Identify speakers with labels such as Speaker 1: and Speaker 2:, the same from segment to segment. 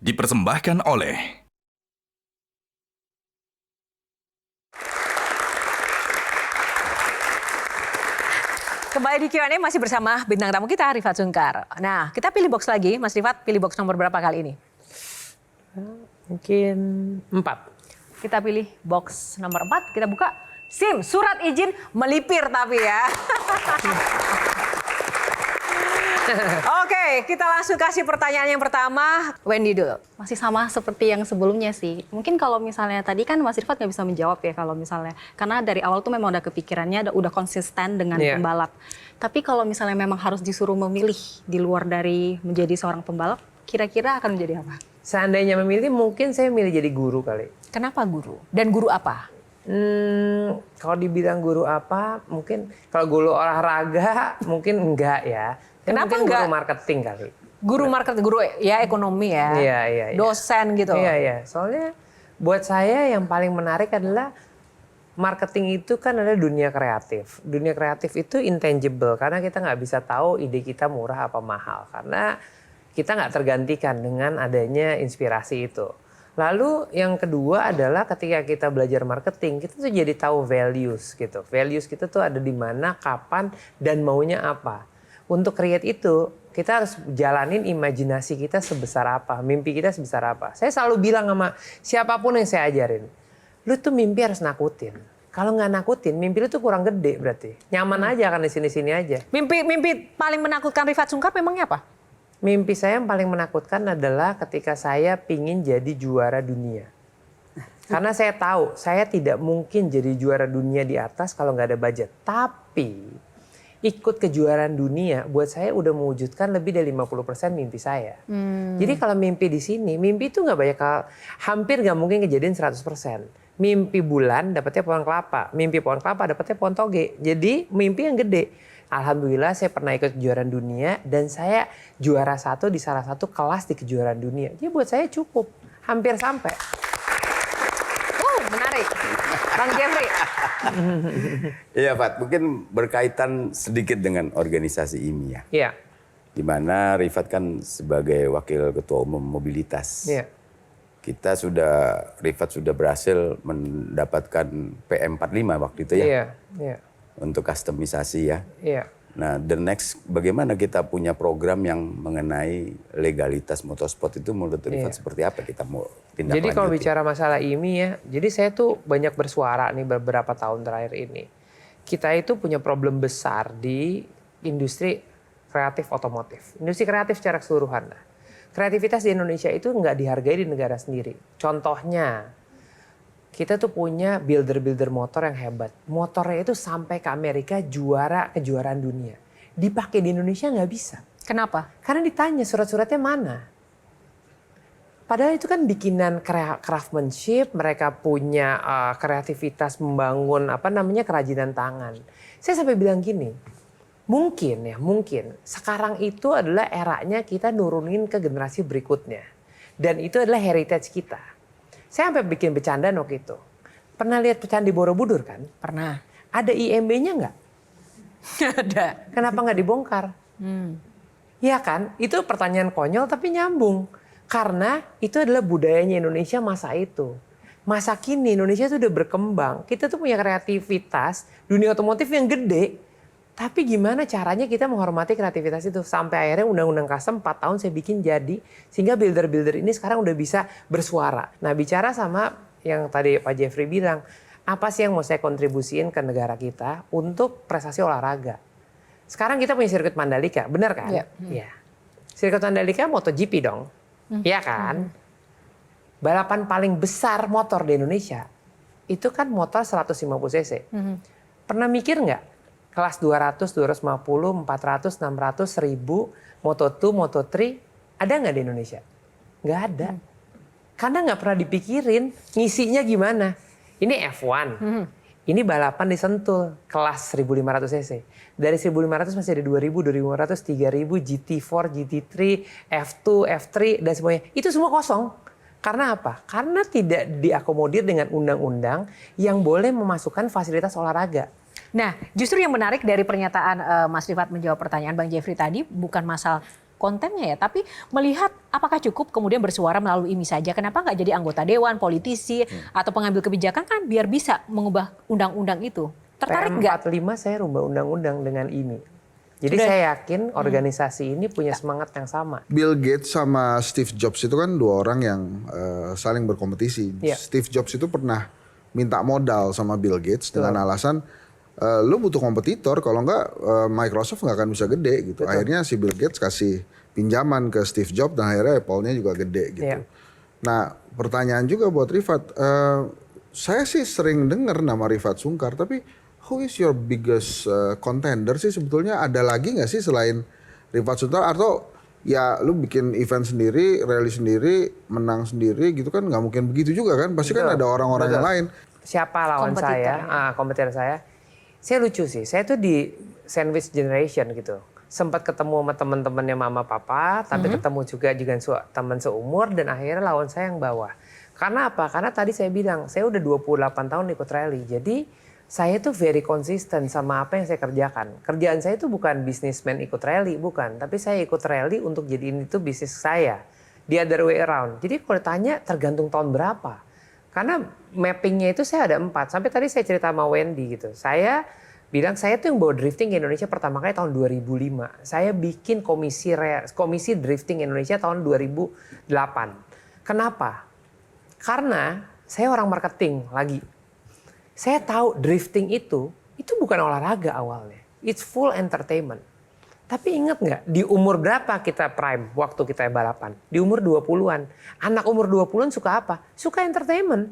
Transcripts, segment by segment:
Speaker 1: dipersembahkan oleh
Speaker 2: Kembali di Q&A masih bersama bintang tamu kita, Rifat Sungkar. Nah, kita pilih box lagi. Mas Rifat, pilih box nomor berapa kali ini?
Speaker 3: Mungkin 4.
Speaker 2: Kita pilih box nomor 4. Kita buka SIM, surat izin melipir tapi ya. Oke, kita langsung kasih pertanyaan yang pertama. Wendy dulu.
Speaker 4: Masih sama seperti yang sebelumnya sih. Mungkin kalau misalnya tadi kan Mas Rifat nggak bisa menjawab ya kalau misalnya. Karena dari awal tuh memang udah kepikirannya, udah konsisten dengan pembalap. Tapi kalau misalnya memang harus disuruh memilih di luar dari menjadi seorang pembalap, kira-kira akan menjadi apa?
Speaker 3: Seandainya memilih, mungkin saya milih jadi guru kali.
Speaker 2: Kenapa guru? Dan guru apa?
Speaker 3: Kalau dibilang guru apa, mungkin kalau guru olahraga mungkin enggak ya.
Speaker 2: Kenapa
Speaker 3: mungkin
Speaker 2: enggak?
Speaker 3: Guru marketing kali.
Speaker 2: Guru marketing, guru ya ekonomi ya.
Speaker 3: Iya.
Speaker 2: Dosen gitu.
Speaker 3: Iya. Soalnya buat saya yang paling menarik adalah marketing itu kan adalah dunia kreatif. Dunia kreatif itu intangible karena kita nggak bisa tahu ide kita murah apa mahal. Karena kita nggak tergantikan dengan adanya inspirasi itu. Lalu yang kedua adalah ketika kita belajar marketing, kita tuh jadi tahu values gitu. Values kita tuh ada di mana, kapan, dan maunya apa. Untuk create itu, kita harus jalanin imajinasi kita sebesar apa, mimpi kita sebesar apa. Saya selalu bilang sama siapapun yang saya ajarin, lu tuh mimpi harus nakutin. Kalau nggak nakutin, mimpi lu tuh kurang gede berarti. Nyaman aja kan di sini-sini aja.
Speaker 2: Mimpi paling menakutkan Rifat Sungkar memangnya apa?
Speaker 3: Mimpi saya yang paling menakutkan adalah ketika saya pingin jadi juara dunia. Karena saya tahu saya tidak mungkin jadi juara dunia di atas kalau nggak ada budget. Tapi ikut kejuaraan dunia buat saya udah mewujudkan lebih dari 50% mimpi saya. Jadi kalau mimpi di sini, mimpi itu nggak banyak hampir nggak mungkin kejadian 100%. Mimpi bulan dapetnya pohon kelapa, mimpi pohon kelapa dapetnya pohon toge. Jadi mimpi yang gede. Alhamdulillah saya pernah ikut kejuaraan dunia dan saya juara 1 di salah satu kelas di kejuaraan dunia. Jadi buat saya cukup, hampir sampai.
Speaker 2: Menarik. Bang Jeffrey.
Speaker 5: Iya, Pak. Mungkin berkaitan sedikit dengan organisasi IMI ya.
Speaker 3: Iya.
Speaker 5: Di mana Rifat kan sebagai wakil ketua umum mobilitas.
Speaker 3: Iya.
Speaker 5: Rifat sudah berhasil mendapatkan PM45 waktu itu ya.
Speaker 3: Iya.
Speaker 5: Untuk kustomisasi ya.
Speaker 3: Iya.
Speaker 5: Nah, the next bagaimana kita punya program yang mengenai legalitas motorsport itu menurut Rifat seperti apa kita mau tindak lanjuti?
Speaker 3: Jadi kalau bicara masalah IMI ya, jadi saya tuh banyak bersuara nih beberapa tahun terakhir ini. Kita itu punya problem besar di industri kreatif otomotif. Industri kreatif secara keseluruhan. Kreativitas di Indonesia itu nggak dihargai di negara sendiri. Contohnya, kita tuh punya builder motor yang hebat. Motornya itu sampai ke Amerika juara kejuaraan dunia. Dipakai di Indonesia nggak bisa.
Speaker 2: Kenapa?
Speaker 3: Karena ditanya surat-suratnya mana. Padahal itu kan bikinan craftsmanship, mereka punya kreativitas membangun kerajinan tangan. Saya sampai bilang gini, mungkin sekarang itu adalah eranya kita nurunin ke generasi berikutnya. Dan itu adalah heritage kita. Saya sampai bikin bercanda waktu itu. Pernah lihat Candi Borobudur kan?
Speaker 2: Pernah.
Speaker 3: Ada IMB-nya nggak?
Speaker 2: Ada.
Speaker 3: Kenapa nggak dibongkar? Iya kan? Itu pertanyaan konyol tapi nyambung. Karena itu adalah budayanya Indonesia masa itu. Masa kini Indonesia itu udah berkembang. Kita tuh punya kreativitas dunia otomotif yang gede. Tapi gimana caranya kita menghormati kreativitas itu. Sampai akhirnya undang-undang custom 4 tahun saya bikin jadi. Sehingga builder-builder ini sekarang udah bisa bersuara. Nah bicara sama yang tadi Pak Jeffrey bilang. Apa sih yang mau saya kontribusiin ke negara kita untuk prestasi olahraga. Sekarang kita punya sirkuit Mandalika, benar kan? Iya. Sirkuit Mandalika MotoGP dong. Iya kan? Balapan paling besar motor di Indonesia. Itu kan motor 150 cc. Pernah mikir nggak? Kelas 200, 250, 400, 600, 1000, Moto2, Moto3, ada nggak di Indonesia? Nggak ada. Karena nggak pernah dipikirin ngisinya gimana. Ini F1, ini balapan di Sentul, kelas 1500 cc. Dari 1500 masih ada 2000, 2500, 3000, GT4, GT3, F2, F3, dan semuanya. Itu semua kosong. Karena apa? Karena tidak diakomodir dengan undang-undang yang boleh memasukkan fasilitas olahraga.
Speaker 2: Nah, justru yang menarik dari pernyataan Mas Rifat menjawab pertanyaan Bang Jeffrey tadi bukan masalah kontennya ya, tapi melihat apakah cukup kemudian bersuara melalui IMI saja, kenapa nggak jadi anggota dewan, politisi, atau pengambil kebijakan kan biar bisa mengubah undang-undang itu. Tertarik nggak?
Speaker 3: PM45 saya rubah undang-undang dengan IMI. Jadi
Speaker 2: Sudah.
Speaker 3: saya yakin organisasi ini punya semangat yang sama.
Speaker 1: Bill Gates sama Steve Jobs itu kan dua orang yang saling berkompetisi.
Speaker 3: Iya.
Speaker 1: Steve Jobs itu pernah minta modal sama Bill Gates dengan alasan lu butuh kompetitor, kalau enggak Microsoft nggak akan bisa gede gitu. Akhirnya si Bill Gates kasih pinjaman ke Steve Jobs dan akhirnya Apple-nya juga gede gitu.
Speaker 3: Iya.
Speaker 1: Nah pertanyaan juga buat Rifat, saya sih sering dengar nama Rifat Sungkar, tapi who is your biggest contender sih sebetulnya? Ada lagi nggak sih selain Rifat Sungkar, atau ya lu bikin event sendiri, rally sendiri, menang sendiri gitu kan? Nggak mungkin begitu juga kan? Pasti kan ada orang-orang yang lain.
Speaker 3: Siapa lawan
Speaker 2: Kompetitor.
Speaker 3: saya? Kompetitor saya. Saya lucu sih. Saya tuh di sandwich generation gitu. Sempat ketemu sama teman-temannya mama papa, tapi ketemu juga dengan teman seumur, dan akhirnya lawan saya yang bawah. Karena apa? Karena tadi saya bilang, saya udah 28 tahun ikut rally. Jadi saya tuh very konsisten sama apa yang saya kerjakan. Kerjaan saya itu bukan businessman ikut rally, bukan. Tapi saya ikut rally untuk jadiin itu bisnis saya. The other way around. Jadi kalau ditanya tergantung tahun berapa. Karena mappingnya itu saya ada 4. Sampai tadi saya cerita sama Wendy gitu. Saya bilang saya tuh yang bawa drifting ke Indonesia pertama kali tahun 2005. Saya bikin komisi drifting Indonesia tahun 2008. Kenapa? Karena saya orang marketing lagi. Saya tahu drifting itu bukan olahraga awalnya. It's full entertainment. Tapi ingat nggak, di umur berapa kita prime waktu kita balapan? Di umur 20-an. Anak umur 20-an suka apa? Suka entertainment.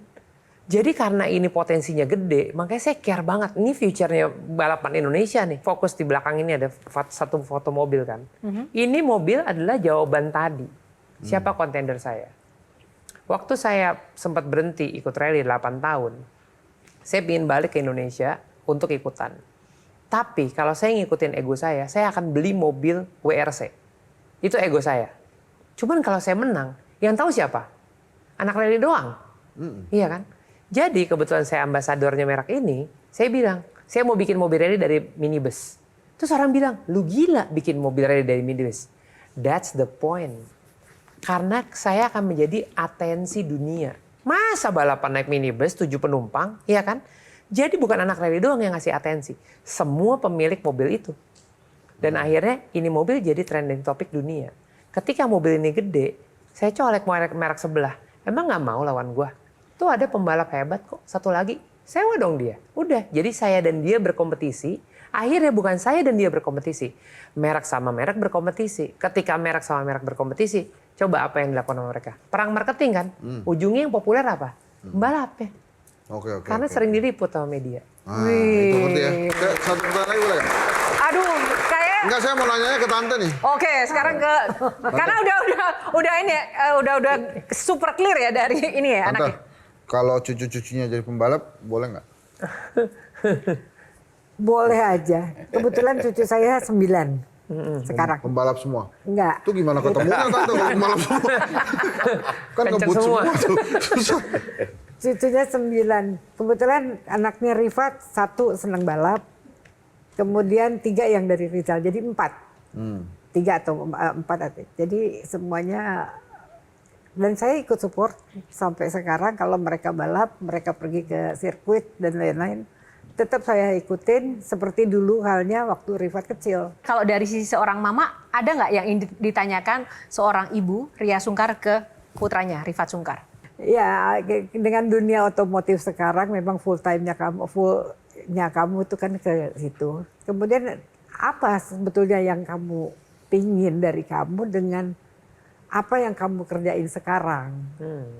Speaker 3: Jadi karena ini potensinya gede, makanya saya care banget. Ini future-nya balapan Indonesia nih. Fokus di belakang ini ada satu foto mobil kan. Ini mobil adalah jawaban tadi. Siapa kontender saya? Waktu saya sempat berhenti ikut rally 8 tahun, saya ingin balik ke Indonesia untuk ikutan. Tapi kalau saya ngikutin ego saya akan beli mobil WRC. Itu ego saya. Cuman kalau saya menang, yang tahu siapa? Anak rally doang. Iya kan? Jadi kebetulan saya ambasadornya merek ini, saya bilang, saya mau bikin mobil rally dari minibus. Terus orang bilang, lu gila bikin mobil rally dari minibus. That's the point. Karena saya akan menjadi atensi dunia. Masa balapan naik minibus 7 penumpang, iya kan? Jadi bukan anak rally doang yang ngasih atensi. Semua pemilik mobil itu. Dan akhirnya ini mobil jadi trending topik dunia. Ketika mobil ini gede, saya colek merek sebelah. Emang nggak mau lawan gua? Tuh ada pembalap hebat kok. Satu lagi, sewa dong dia. Udah, jadi saya dan dia berkompetisi. Akhirnya bukan saya dan dia berkompetisi. Merek sama merek berkompetisi. Ketika merek sama merek berkompetisi, coba apa yang dilakukan sama mereka? Perang marketing kan? Ujungnya yang populer apa? Pembalapnya.
Speaker 1: Oke.
Speaker 3: Karena sering diliput sama media.
Speaker 1: Itu ngerti ya. Satu pertanyaan lagi boleh?
Speaker 2: Aduh, kayak
Speaker 1: Enggak, saya mau nanya ke tante nih.
Speaker 2: oke, sekarang ke karena udah ini ya, udah super clear ya dari ini ya
Speaker 1: Tante,
Speaker 2: anaknya.
Speaker 1: kalau cucu-cucunya jadi pembalap, boleh nggak?
Speaker 6: Boleh aja. Kebetulan cucu saya 9 sekarang.
Speaker 1: Pembalap semua?
Speaker 6: Enggak.
Speaker 1: Itu gimana ketemunya tante kalau pembalap semua? Kan
Speaker 3: Kenceng
Speaker 1: ngebut
Speaker 3: semua.
Speaker 1: semua tuh. Susah.
Speaker 6: Cucunya 9. Kebetulan anaknya Rifat 1 senang balap. Kemudian 3 yang dari Rizal. Jadi 4. 3 atau 4 atlet. Jadi semuanya. Dan saya ikut support sampai sekarang. Kalau mereka balap, mereka pergi ke sirkuit dan lain-lain. Tetap saya ikutin seperti dulu halnya waktu Rifat kecil.
Speaker 2: Kalau dari sisi seorang mama, ada nggak yang ditanyakan seorang ibu Ria Sungkar ke putranya Rifat Sungkar?
Speaker 6: Ya, dengan dunia otomotif sekarang memang fullnya kamu itu kan ke situ. Kemudian apa sebetulnya yang kamu pingin dari kamu dengan apa yang kamu kerjain sekarang,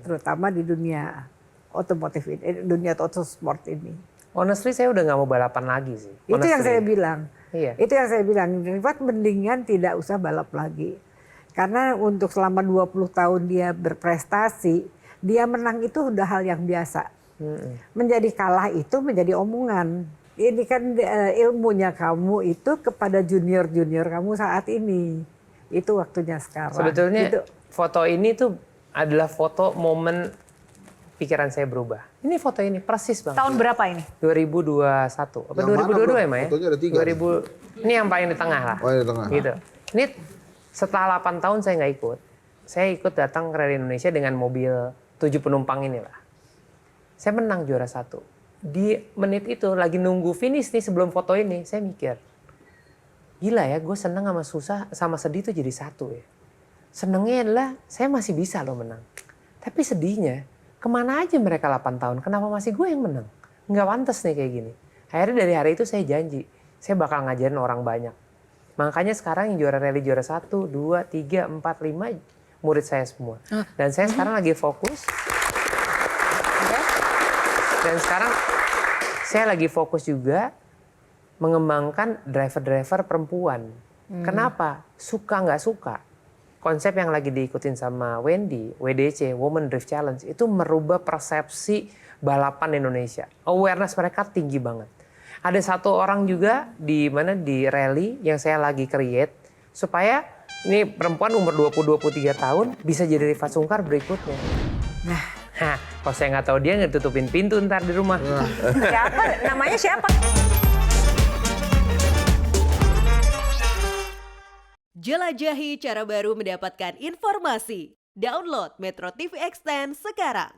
Speaker 6: terutama di dunia otomotif ini, dunia otosport ini.
Speaker 3: Honestly saya udah nggak mau balapan lagi sih.
Speaker 6: Itu yang
Speaker 3: Honestly.
Speaker 6: saya bilang.
Speaker 3: Iya.
Speaker 6: Itu yang saya bilang. Rifat mendingan tidak usah balap lagi. Karena untuk selama 20 tahun dia berprestasi, dia menang itu udah hal yang biasa. Menjadi kalah itu menjadi omongan. Ini kan ilmunya kamu itu kepada junior-junior kamu saat ini. Itu waktunya sekarang.
Speaker 3: Sebetulnya
Speaker 6: Gitu.
Speaker 3: foto ini tuh adalah foto momen pikiran saya berubah. Ini foto ini persis banget.
Speaker 2: Tahun berapa ini?
Speaker 3: 2021. Apa
Speaker 1: Yang mana,
Speaker 3: 2022
Speaker 1: bro?
Speaker 3: ya, Ma ya?
Speaker 1: Fotonya ada 3.
Speaker 3: 2000. Ini yang paling di tengah lah.
Speaker 1: Oh, yang di tengah.
Speaker 3: Gitu. Ini Setelah 8 tahun saya nggak ikut. Saya ikut datang ke Rally Indonesia dengan mobil 7 penumpang inilah. Saya menang juara 1. Di menit itu lagi nunggu finish nih sebelum foto ini, saya mikir, gila ya, gue seneng sama susah sama sedih itu jadi satu ya. Senengnya adalah saya masih bisa loh menang. Tapi sedihnya, kemana aja mereka 8 tahun, kenapa masih gue yang menang? Nggak pantas nih kayak gini. Akhirnya dari hari itu saya janji, saya bakal ngajarin orang banyak. Makanya sekarang yang juara rally juara 1, 2, 3, 4, 5 murid saya semua. Dan saya sekarang lagi fokus. Dan sekarang saya lagi fokus juga mengembangkan driver-driver perempuan. Kenapa? Suka nggak suka. Konsep yang lagi diikutin sama Wendy, WDC, Women Drift Challenge, itu merubah persepsi balapan Indonesia. Awareness mereka tinggi banget. Ada satu orang juga di rally yang saya lagi create supaya ini perempuan umur 20-23 tahun bisa jadi Rifat Sungkar berikutnya. Nah, kalau saya nggak tahu dia nggak tutupin pintu ntar di rumah.
Speaker 2: Siapa? Namanya siapa?
Speaker 7: Jelajahi cara baru mendapatkan informasi. Download Metro TV Extend sekarang.